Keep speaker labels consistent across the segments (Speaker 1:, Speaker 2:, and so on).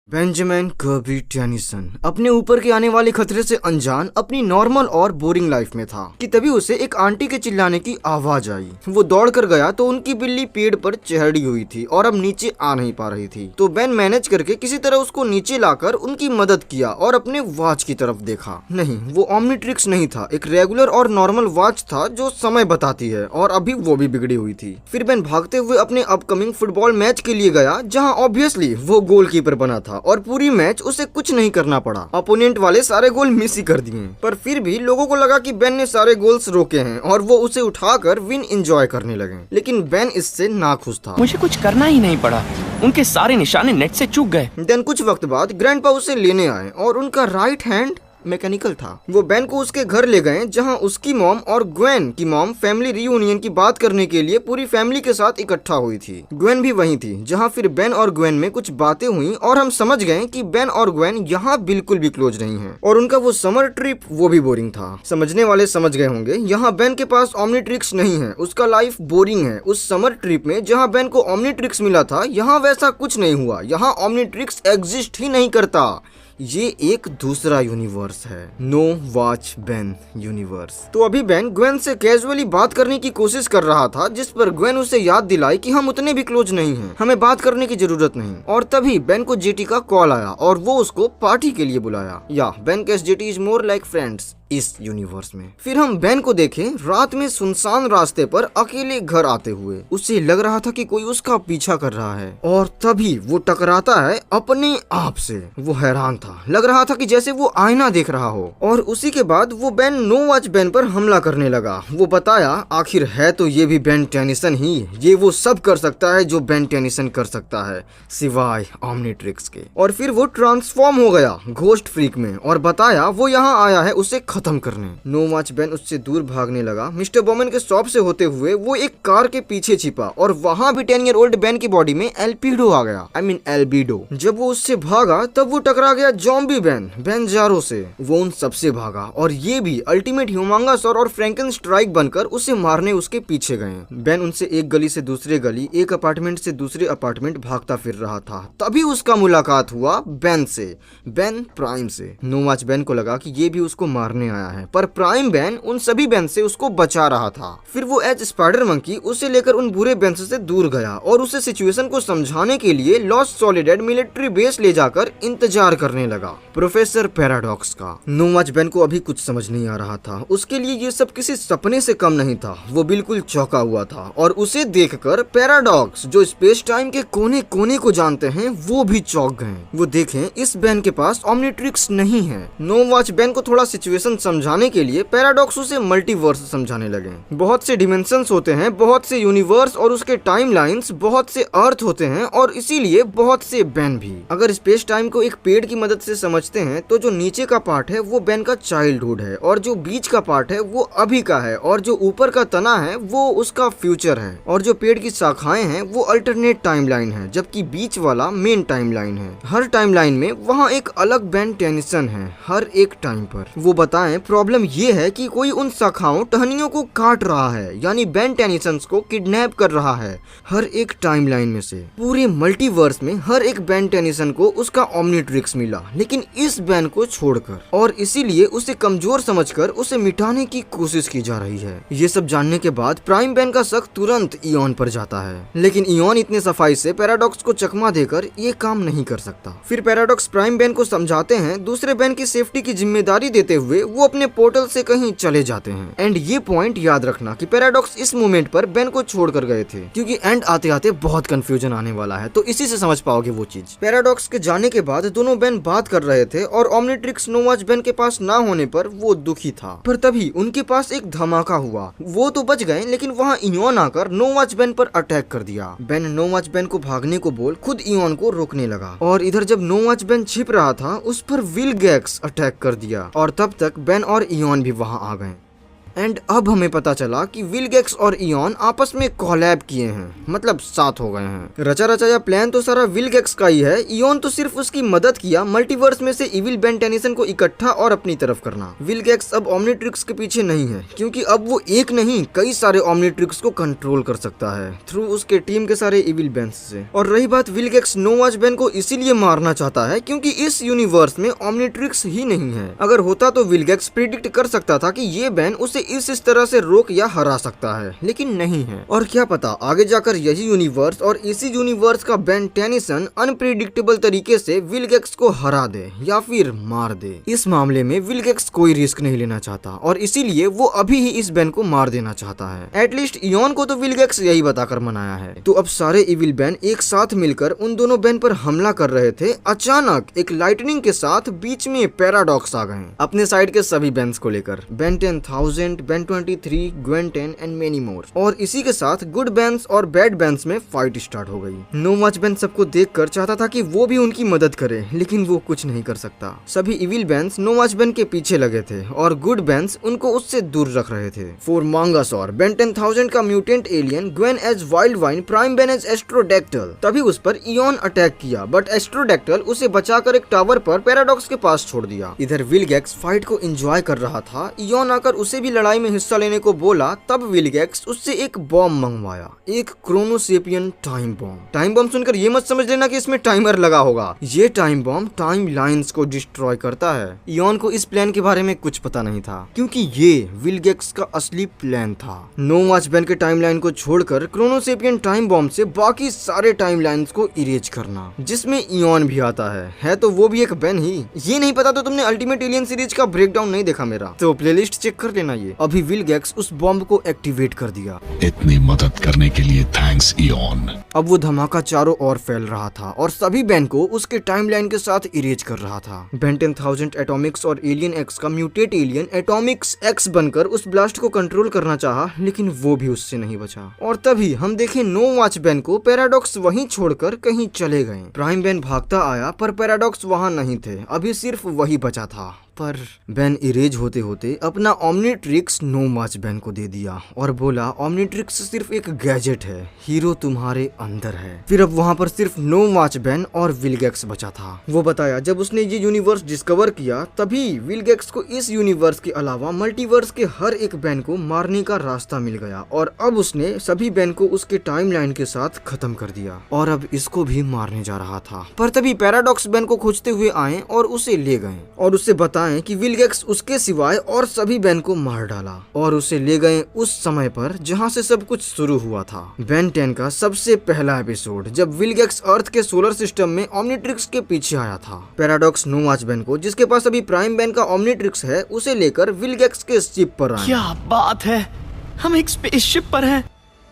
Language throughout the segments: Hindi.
Speaker 1: बेंजामिन कर्बी टेनिसन अपने ऊपर के आने वाले खतरे से अनजान अपनी नॉर्मल और बोरिंग लाइफ में था कि तभी उसे एक आंटी के चिल्लाने की आवाज आई। वो दौड़ कर गया तो उनकी बिल्ली पेड़ पर चढ़ी हुई थी और अब नीचे आ नहीं पा रही थी। तो बेन मैनेज करके किसी तरह उसको नीचे लाकर उनकी मदद किया और अपने वॉच की तरफ देखा। नहीं, वो ओमनीट्रिक्स नहीं था, एक रेगुलर और नॉर्मल वॉच था जो समय बताती है और अभी वो भी बिगड़ी हुई थी। फिर बेन भागते हुए अपने अपकमिंग फुटबॉल मैच के लिए गया जहाँ ऑब्वियसली वो गोलकीपर बना था और पूरी मैच उसे कुछ नहीं करना पड़ा। अपोनेंट वाले सारे गोल मिस ही कर दिए, पर फिर भी लोगों को लगा कि बेन ने सारे गोल्स रोके हैं और वो उसे उठाकर विन एंजॉय करने लगे। लेकिन बेन इससे नाखुश था।
Speaker 2: मुझे कुछ करना ही नहीं पड़ा, उनके सारे निशाने नेट से चूक गए।
Speaker 1: देन कुछ वक्त बाद ग्रैंडपा उसे लेने आए और उनका राइट हैंड मैकेनिकल था। वो बेन को उसके घर ले गए जहां उसकी मॉम और ग्वेन की मॉम फैमिली रियूनियन की बात करने के लिए पूरी फैमिली के साथ इकट्ठा हुई थी। ग्वेन भी वहीं थी जहां फिर बेन और ग्वेन में कुछ बातें हुई और हम समझ गए कि बेन और ग्वेन यहाँ बिल्कुल भी क्लोज नहीं है और उनका वो समर ट्रिप वो भी बोरिंग था। समझने वाले समझ गए होंगे, यहाँ बेन के पास ओमनीट्रिक्स नहीं है, उसका लाइफ बोरिंग है। उस समर ट्रिप में जहाँ बेन को ओमनीट्रिक्स मिला था, यहाँ वैसा कुछ नहीं हुआ। यहाँ ओमनीट्रिक्स एग्जिस्ट ही नहीं करता। ये एक दूसरा यूनिवर्स है, नो वॉच बेन यूनिवर्स। तो अभी बेन ग्वेन से कैजुअली बात करने की कोशिश कर रहा था, जिस पर ग्वेन उसे याद दिलाई कि हम उतने भी क्लोज नहीं हैं, हमें बात करने की जरूरत नहीं। और तभी बेन को जेटी का कॉल आया और वो उसको पार्टी के लिए बुलाया। या Ben case jetty is more like friends इस यूनिवर्स में। फिर हम बेन को देखें रात में सुनसान रास्ते पर अकेले घर आते हुए। उसे लग रहा था कि कोई उसका पीछा कर रहा है और तभी वो टकराता है अपने आप से। वो हैरान था, लग रहा था कि जैसे वो आईना देख रहा हो। और उसी के बाद वो बेन नो वॉच बेन पर हमला करने लगा। वो बताया आखिर है तो ये भी बेन टेनिसन ही, ये वो सब कर सकता है जो बेन टेनिसन कर सकता है सिवाय ओमनीट्रिक्स के। और फिर वो ट्रांसफॉर्म हो गया घोस्ट फ्रीक में और बताया वो यहाँ आया है उसे खत्म करने। नो वॉच बेन उससे दूर भागने लगा। मिस्टर बॉमन के शॉप से होते हुए वो एक कार के पीछे छिपा और वहाँ भी 10 ईयर ओल्ड बेन की बॉडी में एल्पिडो आ गया, आई मीन एल्बिडो। जब वो उससे भागा तब वो टकरा गया जॉम्बी बेन जारो से। वो उन सबसे भागा और ये भी अल्टीमेट ह्यूमांगासौर और फ्रैंकन स्ट्राइक बनकर उसे मारने उसके पीछे गए। बेन उनसे एक गली से दूसरे गली, एक अपार्टमेंट से दूसरे अपार्टमेंट भागता फिर रहा था। तभी उसका मुलाकात हुआ बेन से, बेन प्राइम से। नो वॉच बेन को लगा कि ये भी उसको मारने आया है, पर प्राइम बेन उन सभी बेन से उसको बचा रहा था। फिर वो एज स्पाइडर मंकी उसे लेकर उन बुरे बेन से दूर गया और उसे सिचुएशन को समझाने के लिए लॉस्ट सॉलिडेड मिलिट्री बेस ले जाकर इंतजार करने लगा प्रोफेसर पैराडॉक्स का। नो वॉच बेन को अभी कुछ समझ नहीं आ रहा था। उसके लिए ये सब किसी सपने से कम नहीं था। वो बिल्कुल चौंका हुआ था और उसे देखकर पैराडॉक्स जो स्पेस टाइम के कोने कोने को जानते हैं वो भी चौंक गए। वो देखें इस बेन के पास ओमनीट्रिक्स नहीं है। नो वॉच बेन को थोड़ा सिचुएशन समझाने के लिए पैराडॉक्स उसे मल्टीवर्स समझाने लगे। बहुत से डिमेंशंस होते हैं, बहुत से यूनिवर्स और उसके टाइमलाइंस, बहुत से अर्थ होते हैं और इसीलिए बहुत से बेन भी। अगर स्पेस टाइम को एक पेड़ की मदद से समझते हैं तो जो नीचे का पार्ट है वो बेन का चाइल्डहुड है और जो बीच का पार्ट है वो अभी का है और जो ऊपर का तना है वो उसका फ्यूचर है और जो पेड़ की शाखाएं हैं वो अल्टरनेट टाइमलाइन है, जबकि बीच वाला मेन टाइमलाइन है। हर टाइमलाइन में वहाँ एक अलग बेन टेनिसन है हर एक टाइम पर। वो बताएं प्रॉब्लम ये है कि कोई उन शाखाओं टहनियों को काट रहा है, यानी बेन टेनिसन को किडनैप कर रहा है हर एक टाइमलाइन में से। पूरे मल्टीवर्स में हर एक बेन टेनिसन को उसका ओमनीट्रिक्स मिला, लेकिन इस बेन को छोड़कर, और इसीलिए उसे कमजोर समझकर उसे मिटाने की कोशिश की जा रही है। ये सब जानने के बाद प्राइम बेन का शक तुरंत इयॉन पर जाता है, लेकिन इयॉन इतने सफाई से पैराडॉक्स को चकमा देकर ये काम नहीं कर सकता। फिर पैराडॉक्स प्राइम बेन को समझाते हैं, दूसरे बेन की सेफ्टी की जिम्मेदारी देते हुए वो अपने पोर्टल से कहीं चले जाते हैं। एंड ये पॉइंट याद रखना कि पैराडॉक्स इस मोमेंट पर बेन को छोड़कर गए थे, क्योंकि एंड आते आते बहुत कंफ्यूजन आने वाला है, तो इसी से समझ पाओगे वो चीज। पैराडॉक्स के जाने के बाद दोनों बेन बात कर रहे थे और ओमनीट्रिक्स नो वॉच बेन के पास ना होने पर वो दुखी था। पर तभी उनके पास एक धमाका हुआ। वो तो बच गए, लेकिन वहाँ इयॉन आकर नो वॉच बेन पर अटैक कर दिया। बेन नो वॉच बेन को भागने को बोल खुद इयॉन को रोकने लगा और इधर जब नो वॉच बेन छिप रहा था उस पर विल गैक्स अटैक कर दिया और तब तक बेन और इयॉन भी वहाँ आ गए। एंड अब हमें पता चला कि विलगेक्स और इयॉन आपस में कोलैब किए हैं, मतलब साथ हो गए हैं। रचा रचाया प्लान तो सारा विलगेक्स का ही है, इयॉन तो सिर्फ उसकी मदद किया मल्टीवर्स में से इविल बेन टेनिसन को इकट्ठा और अपनी तरफ करना। विलगेक्स अब ओमनीट्रिक्स के पीछे नहीं है, क्योंकि अब वो एक नहीं कई सारे ओमनीट्रिक्स को कंट्रोल कर सकता है थ्रू उसके टीम के सारे इविल बेन्स से। और रही बात, विलगेक्स नोवाच बेन को इसीलिए मारना चाहता है क्योंकि इस यूनिवर्स में ओमनीट्रिक्स ही नहीं है। अगर होता तो विलगेक्स प्रिडिक्ट कर सकता था कि ये बेन उसे इस तरह से रोक या हरा सकता है, लेकिन नहीं है। और क्या पता आगे जाकर यही यूनिवर्स और इसी यूनिवर्स का बेन टेनिसन अनप्रिडिक्टेबल तरीके से विलगेक्स को हरा दे या फिर मार दे। इस मामले में विलगेक्स कोई रिस्क नहीं लेना चाहता और इसीलिए वो अभी ही इस बेन को मार देना चाहता है। एटलीस्ट इयॉन को तो विलगेक्स यही बताकर मनाया है। तो अब सारे इविल बेन एक साथ मिलकर उन दोनों बेन पर हमला कर रहे थे। अचानक एक लाइटनिंग के साथ बीच में पैराडॉक्स आ गए अपने साइड के सभी बेन्स को लेकर, Ben 10,000, Ben 23, Gwen 10 and many more. और इसी के साथ गुड बेन्स और बैड बेन्स में फाइट स्टार्ट हो गई। नोवाच बेन सबको देखकर चाहता था कि वो भी उनकी मदद करे, लेकिन वो कुछ नहीं कर सकता। सभी इविल बेन्स नोवाच बेन के पीछे लगे थे और गुड बेन्स उनको उससे दूर रख रहे थे। फॉर मांगासोर, बेन 10,000 का mutant alien, Gwen as Wildvine, prime Ben as Astrodactyl. तभी उस पर इयॉन अटैक किया, बट एस्ट्रोडेक्टल उसे बचाकर एक टावर पर पैराडॉक्स के पास छोड़ दिया। इधर विलगेक्स फाइट को एंजॉय कर रहा था। इयॉन आकर उसे भी लड़ाई में हिस्सा लेने को बोला, तब विलगेक्स उससे एक बॉम्ब मंगवाया, एक क्रोनोसेपियन टाइम बॉम्ब। टाइम बॉम्ब सुनकर ये मत समझ लेना कि इसमें टाइमर लगा होगा। ये टाइम बॉम्ब टाइम लाइन्स को डिस्ट्रॉय करता है। इयॉन को इस प्लान के बारे में कुछ पता नहीं था, क्योंकि ये विलगेक्स का असली प्लान था। नोवाच बेन के टाइमलाइन को छोड़कर क्रोनोसेपियन टाइम बॉम्ब से बाकी सारे टाइमलाइंस को इरेज करना, जिसमें इयॉन भी आता है तो वो भी एक बेन ही। ये नहीं पता तो तुमने अल्टीमेट एलियन सीरीज का ब्रेकडाउन नहीं देखा मेरा, तो प्लेलिस्ट चेक कर लेना। ये अभी विलगेक्स उस बॉम्ब को एक्टिवेट कर दिया।
Speaker 3: इतनी मदद करने के लिए थैंक्स इयॉन।
Speaker 1: अब वो धमाका चारों ओर फैल रहा था और सभी बेन को उसके टाइमलाइन के साथ इरेज कर रहा था। बेन 10,000 एटॉमिक्स और एलियन एक्स का म्यूटेट एलियन एटॉमिक्स एक्स बनकर उस ब्लास्ट को कंट्रोल करना चाहा, लेकिन वो भी उससे नहीं बचा। और तभी हम देखे नोवाच बेन को पैराडॉक्स वहीं छोड़कर कहीं चले गए। प्राइम बेन भागता आया पर पैराडॉक्स वहां नहीं थे, अभी सिर्फ वही बचा था। पर बेन इरेज होते होते अपना ओमनीट्रिक्स नोवाच बेन को दे दिया और बोला, ओमनीट्रिक्स सिर्फ एक गैजेट है, हीरो तुम्हारे अंदर है। फिर अब वहाँ पर सिर्फ नोवाच बेन और विलगेक्स बचा था। वो बताया, जब उसने ये यूनिवर्स डिस्कवर किया तभी विलगेक्स को इस यूनिवर्स के अलावा मल्टीवर्स के हर एक बेन को मारने का रास्ता मिल गया और अब उसने सभी बेन को उसके टाइमलाइन के साथ खत्म कर दिया और अब इसको भी मारने जा रहा था। पर तभी पैराडॉक्स बेन को खोजते हुए आए और उसे ले गए और उसे बताएं कि विलगेक्स उसके सिवाय और सभी बेन को मार डाला और उसे ले गए उस समय पर जहां से सब कुछ शुरू हुआ था। बेन 10 का सबसे पहला एपिसोड, जब विलगेक्स अर्थ के सोलर सिस्टम में ओमनीट्रिक्स के पीछे आया था। पैराडॉक्स नोवाच बेन को, जिसके पास अभी प्राइम बेन का ओमनीट्रिक्स है, उसे लेकर विलगेक्स के शिप पर आए।
Speaker 2: क्या बात है, हम एक स्पेसशिप पर हैं।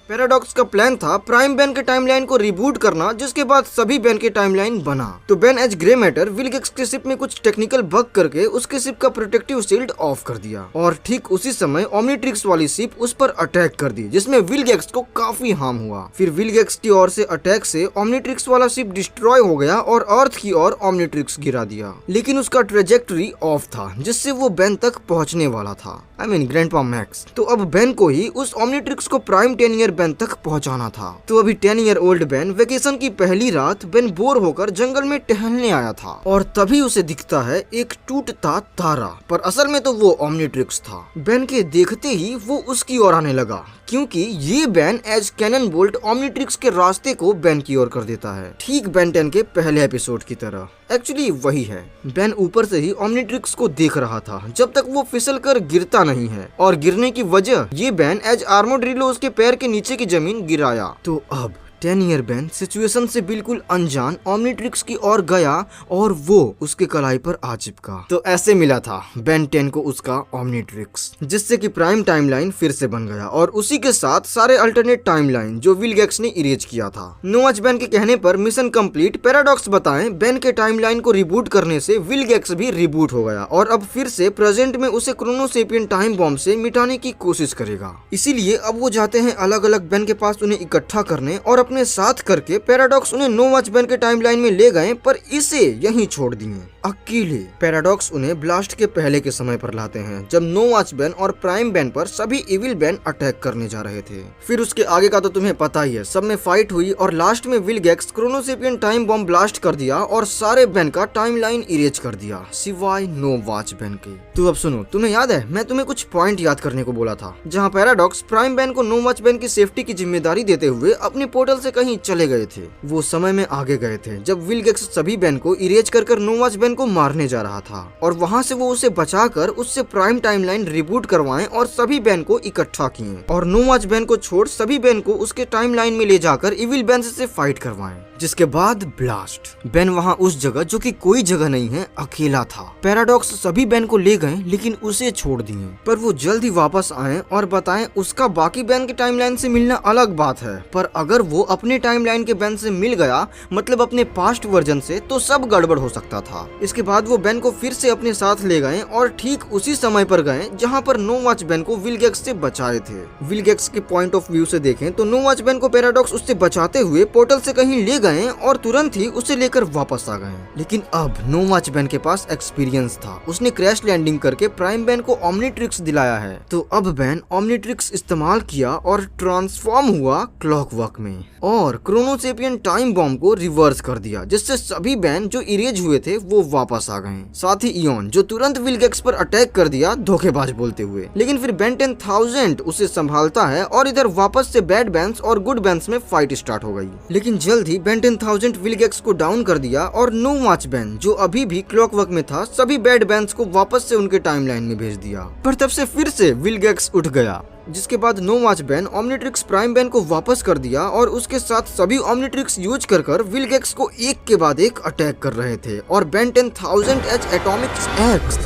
Speaker 1: पैराडॉक्स का प्लान था प्राइम बेन के टाइमलाइन को रिबूट करना, जिसके बाद सभी बेन के टाइमलाइन बना। तो Ben as grey matter Vilgax के शिप में कुछ टेक्निकल बग करके उसके शिप का प्रोटेक्टिव शील्ड ऑफ कर दिया और ठीक उसी समय ओमनीट्रिक्स वाली शिप उस पर अटैक कर दी, जिसमें विलगेक्स को काफी हार्म हुआ। फिर विलगेक्स की ओर से अटैक से ओमनीट्रिक्स वाला शिप डिस्ट्रॉय हो गया और अर्थ की ओर ओमनीट्रिक्स गिरा दिया, लेकिन उसका ट्रेजेक्टरी ऑफ था, जिससे वो बेन तक पहुंचने वाला था, आई मीन ग्रैंडपा मैक्स। तो अब बेन को ही उस ओमनीट्रिक्स को प्राइम 10 ईयर बेन तक पहुंचाना था। तो अभी 10 ईयर ओल्ड बेन वेकेशन की पहली रात बेन बोर होकर जंगल में टहलने आया था और तभी उसे दिखता है एक टूटता तारा, पर असल में तो वो ओमनीट्रिक्स था। बेन के देखते ही वो उसकी ओर आने लगा, क्योंकि ये Ben as Cannonbolt Omnitrix के रास्ते को बेन की ओर कर देता है, ठीक बेन 10 के पहले एपिसोड की तरह। एक्चुअली वही है, बेन ऊपर से ही ओमनीट्रिक्स को देख रहा था जब तक वो फिसल कर गिरता नहीं है, और गिरने की वजह ये बेन एज आर्मोड्रिलो उसके पैर के नीचे की जमीन गिराया। तो अब 10 ईयर बेन सिचुएशन से बिल्कुल अनजान ओमनीट्रिक्स की ओर गया और वो उसके कलाई पर आ चिपका। तो ऐसे मिला था बेन 10 को उसका ओमनीट्रिक्स, जिससे कि प्राइम टाइमलाइन फिर से बन गया और उसी के साथ सारे अल्टरनेट टाइमलाइन जो विलगेक्स ने इरेज किया था। नोवाच बेन के कहने पर मिशन कंप्लीट। पैराडॉक्स बताएं, बेन के टाइमलाइन को रिबूट करने से विलगेक्स भी रिबूट हो गया और अब फिर से प्रेजेंट में उसे क्रोनोसेपियन टाइम बॉम्ब से मिटाने की कोशिश करेगा। इसीलिए अब वो जाते हैं अलग अलग बेन के पास उन्हें इकट्ठा करने और अपने अपने साथ करके पैराडॉक्स उन्हें नो वॉच बैन के टाइमलाइन में ले गए, पर इसे यहीं छोड़ दिए अकेले। पैराडॉक्स उन्हें ब्लास्ट के पहले के समय पर लाते हैं, जब नो वॉच बैन और प्राइम बैन पर सभी इविल बैन अटैक करने जा रहे थे। फिर उसके आगे का तो तुम्हें पता ही है, सब में फाइट हुई और लास्ट में विलगैक्स क्रोनोसेपियन टाइम बॉम्ब ब्लास्ट कर दिया और सारे बैन का टाइमलाइन इरेज कर दिया, सिवाय नो वॉच बैन के। तो अब सुनो, तुम्हें याद है मैं तुम्हें कुछ पॉइंट याद करने को बोला था, जहाँ पैराडॉक्स प्राइम बैन को नो वॉच बैन की सेफ्टी की जिम्मेदारी देते हुए अपने पोर्टल से कहीं चले गए थे। वो समय में आगे गए थे जब विलगैक्स सभी बैन को इरेज कर नो वॉच बैन को मारने जा रहा था, और वहाँ से वो उसे बचाकर उससे प्राइम टाइमलाइन रिबूट करवाएं और सभी बैन को इकट्ठा किए और नो वॉच बैन को छोड़ सभी बैन को उसके टाइमलाइन में ले जाकर इविल बैन से फाइट करवाएं। जिसके बाद ब्लास्ट बैन वहाँ उस जगह जो कि कोई जगह नहीं है अकेला था। पैराडॉक्स सभी बैन को ले गए लेकिन उसे छोड़ दिए, पर वो जल्दी वापस आए और बताएं उसका बाकी बैन के टाइमलाइन से मिलना अलग बात है, पर अगर वो अपने टाइमलाइन के बैन से मिल गया, मतलब अपने पास्ट वर्जन से, तो सब गड़बड़ हो सकता था। इसके बाद वो बैन को फिर से अपने साथ ले गए और ठीक उसी समय पर गए जहाँ पर नो वॉच बैन को विलगैक्स से बचाए थे। विलगैक्स के पॉइंट ऑफ व्यू से देखें तो नो वॉच बैन को पैराडॉक्स उससे बचाते हुए पोर्टल से कहीं ले गए और तुरंत ही उसे लेकर वापस आ गए। लेकिन अब नो वॉच बैन के पास एक्सपीरियंस था, उसने क्रैश लैंडिंग करके प्राइम बैन को ओमनीट्रिक्स दिलाया है। तो अब बैन ओमनीट्रिक्स इस्तेमाल किया और ट्रांसफॉर्म हुआ क्लॉकवर्क में और क्रोनोसेपियन टाइम बॉम्ब को रिवर्स कर दिया, जिससे सभी बैन जो इरेज हुए थे वो वापस आ गए। साथ ही इयॉन जो तुरंत विलगैक्स पर अटैक कर दिया धोखेबाज बोलते हुए, लेकिन फिर बेन 10,000 उसे संभालता है और इधर वापस से बैड बैंस और गुड बैंस में फाइट स्टार्ट हो गई। लेकिन जल्द ही बेन 10,000 विलगैक्स को डाउन कर दिया और नो वॉच बैन जो अभी भी क्लॉकवर्क में था सभी बैड बैंस को वापस से उनके टाइमलाइन में भेज दिया। पर तब से फिर से विलगैक्स उठ गया, जिसके बाद no watch Ben Omnitrix prime Ben को वापस कर दिया और उसके साथ सभी ओमनीट्रिक्स यूज कर विलगैक्स को एक के बाद एक अटैक कर रहे थे और बेन 10,000 एच एटॉमिक एक्स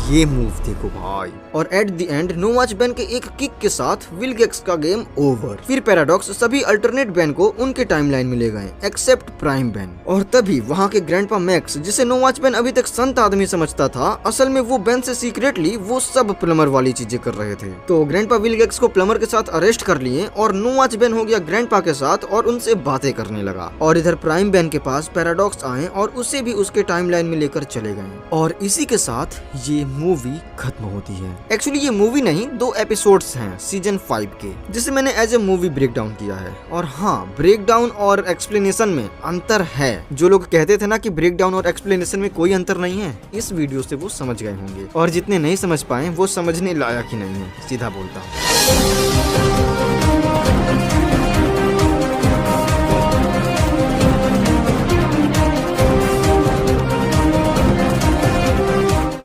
Speaker 1: ये मूव देखो भाई। और at the end no watch Ben के एक किक के साथ विलगैक्स का गेम ओवर। फिर पैराडॉक्स सभी अल्टरनेट बैन को उनके टाइमलाइन में ले गए एक्सेप्ट प्राइम बैन, और तभी वहाँ के ग्रैंडपा मैक्स, जिसे नो वॉच बैन अभी तक संत आदमी समझता था, असल में वो बैन से सीक्रेटली वो सब प्लमर वाली चीजें कर रहे थे। तो ग्रैंडपा विलगैक्स को प्लमर के साथ अरेस्ट कर लिए और नो वॉच बैन हो गया ग्रैंडपा के साथ और उनसे बातें करने लगा। और इधर प्राइम बैन के पास पैराडॉक्स आए और उसे भी उसके टाइमलाइन में लेकर चले गए और इसी के साथ ये मूवी खत्म होती है। एक्चुअली ये मूवी नहीं, 2 एपिसोड्स हैं सीजन 5 के, जिसे मैंने as a movie breakdown किया है। और हाँ, ब्रेक डाउन और एक्सप्लेनेशन में अंतर है। जो लोग कहते थे ना कि ब्रेक डाउन और एक्सप्लेनेशन में कोई अंतर नहीं है, इस वीडियो से वो समझ गए होंगे, और जितने नहीं समझ पाए वो समझने लायक ही नहीं है, सीधा बोलता हूँ।